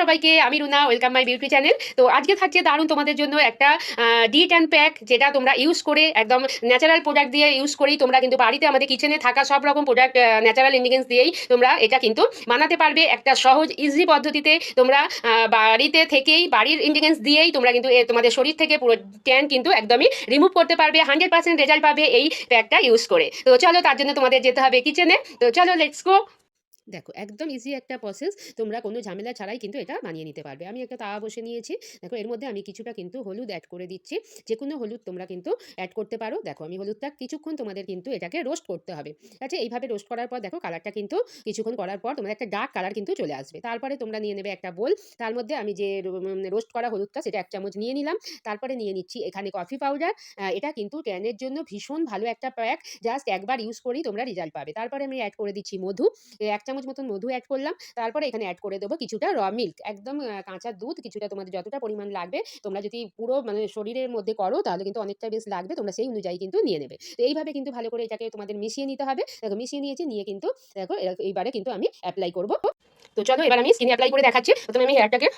সবাইকে, আমি Runa, welcome my beauty channel. তো আজকে থাকছে দারুণ তোমাদের জন্য একটা ডি10 প্যাক, যেটা তোমরা ইউজ করে একদম ন্যাচারাল প্রোডাক্ট দিয়ে ইউজ করেই তোমরা কিন্তু বাড়িতে আমাদের কিচেনে থাকা সব রকম প্রোডাক্ট ন্যাচারাল ইনগ্রিডিয়েন্টস দিয়েই তোমরা এটা কিন্তু বানাতে পারবে। একটা সহজ ইজি পদ্ধতিতে তোমরা বাড়িতে থেকেই বাড়ির ইনগ্রিডিয়েন্টস দিয়েই তোমরা কিন্তু তোমাদের শরীর থেকে পুরো ট্যান কিন্তু একদমই রিমুভ করতে পারবে। 100% রেজাল্ট পাবে এই প্যাকটা ইউজ করে। তো চলো, তার জন্য তোমাদের যেতে হবে কিচেনে। তো চলো, লেটস গো। দেখো, একদম ইজি একটা প্রসেস, তোমরা কোনো ঝামেলা ছাড়াই কিন্তু এটা বানিয়ে নিতে পারবে। আমি একটা তাওয়া বসে নিয়েছি। দেখো, এর মধ্যে আমি কিছুটা কিন্তু হলুদ অ্যাড করে দিচ্ছি। যে কোনো হলুদ তোমরা কিন্তু অ্যাড করতে পারো। দেখো, আমি হলুদটা কিছুক্ষণ তোমাদের কিন্তু এটাকে রোস্ট করতে হবে। আচ্ছা, এইভাবে রোস্ট করার পর দেখো কালারটা কিন্তু কিছুক্ষণ করার পর তোমাদের একটা ডার্ক কালার কিন্তু চলে আসবে। তারপরে তোমরা নিয়ে নেবে একটা বোল। তার মধ্যে আমি যে রোস্ট করা হলুদটা সেটা 1 চামচ নিয়ে নিলাম। তারপরে নিয়ে নিচ্ছি এখানে কফি পাউডার। এটা কিন্তু ট্যানের জন্য ভীষণ ভালো একটা প্যাক, জাস্ট একবার ইউজ করেই তোমরা রেজাল্ট পাবে। তারপরে আমি অ্যাড করে দিচ্ছি মধু। 1 চামচ মতন মধু অ্যাড করলাম। তারপরে এখানে অ্যাড করে দেবো কিছুটা মিল্ক, একদম কাঁচা দুধ, কিছুটা তোমাদের যতটা পরিমাণ লাগবে। তোমরা যদি পুরো মানে শরীরের মধ্যে করো তাহলে কিন্তু অনেকটা বেশ লাগবে, তোমরা সেই অনুযায়ী কিন্তু নিয়ে নেবে। তো এইভাবে কিন্তু ভালো করে এটাকে তোমাদের মিশিয়ে নিতে হবে। দেখো, মিশিয়ে নিয়েছি, নিয়ে কিন্তু দেখো এইবারে কিন্তু আমি অ্যাপ্লাই করব। তো চলো, এবার আমি স্কিনে অ্যাপ্লাই করে দেখাচ্ছি। প্রথমে আমি হেয়ারটাকে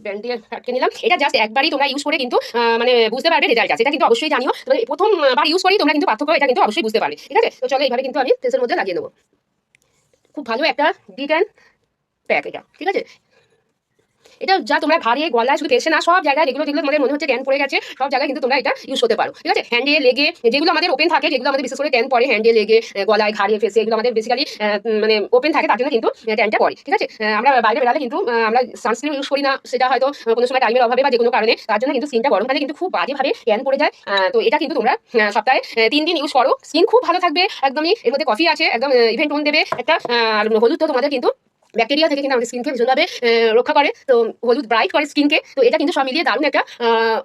ব্যান্ড দিয়ে আটকে নিলাম। এটা জাস্ট একবারই তোমরা ইউজ করে কিন্তু মানে বুঝতে পারবে রেজাল্ট আছে। এটা কিন্তু অবশ্যই জানিও, তোমরা প্রথমবার ইউজ করেই তোমরা কিন্তু পার্থক্য এটা কিন্তু অবশ্যই বুঝতে পারবে। ঠিক আছে, তো চলো এইভাবে কিন্তু আমি ফেসের মধ্যে লাগিয়ে নেবো। খুব ভালো একটা ডি10 প্যাক এটা। ঠিক আছে, এটা যা তোমরা ঘাড়ে, গলায়, শুধু ফেসে না, সব জায়গায় যেগুলো যেগুলো তোমাদের মনে হচ্ছে ট্যান পড়ে গেছে, সব জায়গায় কিন্তু তোমরা এটা ইউজ করতে পারো। ঠিক আছে, হ্যান্ডে, লেগে, যেগুলো আমাদের ওপেন থাকে, যেগুলো আমাদের বিশেষ করে ট্যান পড়ে হ্যান্ডে, লেগে, গলায়, ঘাড়ে, ফেসে, এগুলো আমাদের বেসিক্যালি মানে ওপেন থাকে, তার জন্য কিন্তু ট্যানটা পড়ে। ঠিক আছে, আমরা বাইরে বেরালে কিন্তু আমরা সানস্ক্রিন ইউজ করি না, সেটা হয়তো কোনো সময় টাইমের অভাবে বা যে কোনো কারণে, তার জন্য কিন্তু স্কিনটা গরমকালে কিন্তু খুব বাজেভাবে ট্যান পড়ে যায়। তো এটা কিন্তু তোমরা সপ্তাহে 3 দিন ইউজ করো, স্কিন খুব ভালো থাকবে একদমই। এর মধ্যে কফি আছে, একদম ইভেন্ট টোন দেবে একটা। হলুদ তো তোমাদের কিন্তু ব্যাকটেরিয়া থেকে কিন্তু আমাদের স্কিনকে ভীষণভাবে রক্ষা করে, তো হলুদ ব্রাইট করে স্কিনকে। তো এটা কিন্তু সব মিলিয়ে দারুণ একটা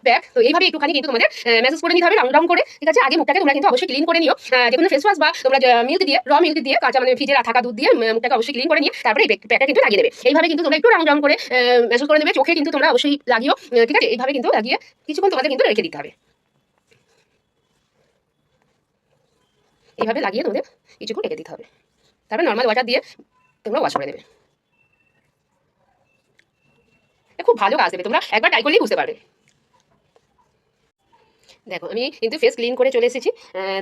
প্যাক। তো এইভাবে একটুখানি কিন্তু তোমাদের ম্যাসেজ করে নিতে হবে, রাউন্ড রাউন্ড করে। ঠিক আছে, আগে মুখটাকে তোমরা কিন্তু অবশ্যই ক্লিন করে নিও। যে কোনো ফেস ওয়াশ বা তোমরা মিল্ক দিয়ে, মিল্ক দিয়ে, কাঁচা মানে ভিজে থাকা দুধ দিয়ে মুখটাকে অবশ্যই ক্লিন করে নিয়ে তারপরে এই প্যাকটা কিন্তু লাগিয়ে দেবে। এইভাবে কিন্তু তোমরা একটু রাউন্ড রাউন্ড করে ম্যাসেজ করে নেবে। চোখে কিন্তু তোমরা অবশ্যই লাগিও। ঠিক আছে, এইভাবে কিন্তু লাগিয়ে কিছুক্ষণ তোমাদের কিন্তু রেখে দিতে হবে। এইভাবে লাগিয়ে তোমাদের কিছুক্ষণ রেখে দিতে হবে। তারপরে নর্মাল ওয়াটার দিয়ে তোমরা ওয়াশ করে নেবে। খুব ভালো কাজ দেবে, তোমরা একবার ট্রাই করলেই বুঝতে পারবে। দেখো, আমি কিন্তু ফেস ক্লিন করে চলে এসেছি।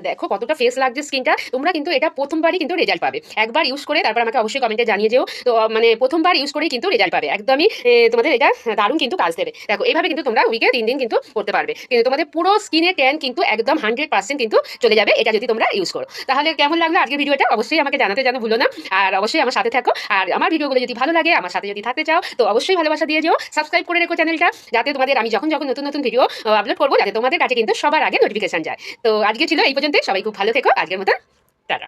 দেখো কতটা ফেস লাগছে স্কিনটা। তোমরা কিন্তু এটা প্রথমবারই কিন্তু রেজাল্ট পাবে। একবার ইউজ করে তারপর আমাকে অবশ্যই কমেন্টে জানিয়ে যেও। তো মানে প্রথমবার ইউজ করেই কিন্তু রেজাল্ট পাবে একদমই। তোমাদের এটা দারুণ কিন্তু কাজ দেবে। দেখো, এইভাবে কিন্তু তোমরা উইকে 3 দিন কিন্তু করতে পারবে, কিন্তু তোমাদের পুরো স্কিনে ট্যান কিন্তু একদম 100% কিন্তু চলে যাবে, এটা যদি তোমরা ইউজ করো। তাহলে কেমন লাগলো আজকের ভিডিওটা অবশ্যই আমাকে জানাতে যেন ভুলো না। আর অবশ্যই আমার সাথে থাকো। আর আমার ভিডিওগুলো যদি ভালো লাগে, আমার সাথে যদি থাকতে চাও, তো অবশ্যই ভালোবাসা দিয়ে যেও। সাবস্ক্রাইব করে রেখো চ্যানেলটা, যাতে তোমাদের আমি যখন যখন নতুন নতুন ভিডিও আপলোড করবো, যাতে তোমাদের কাছে কিন্তু সবার আগে নোটিফিকেশন যায়। তো আজকে ছিল এই পর্যন্ত। সবাই খুব ভালো থেকো। আজকের মতো টাটা।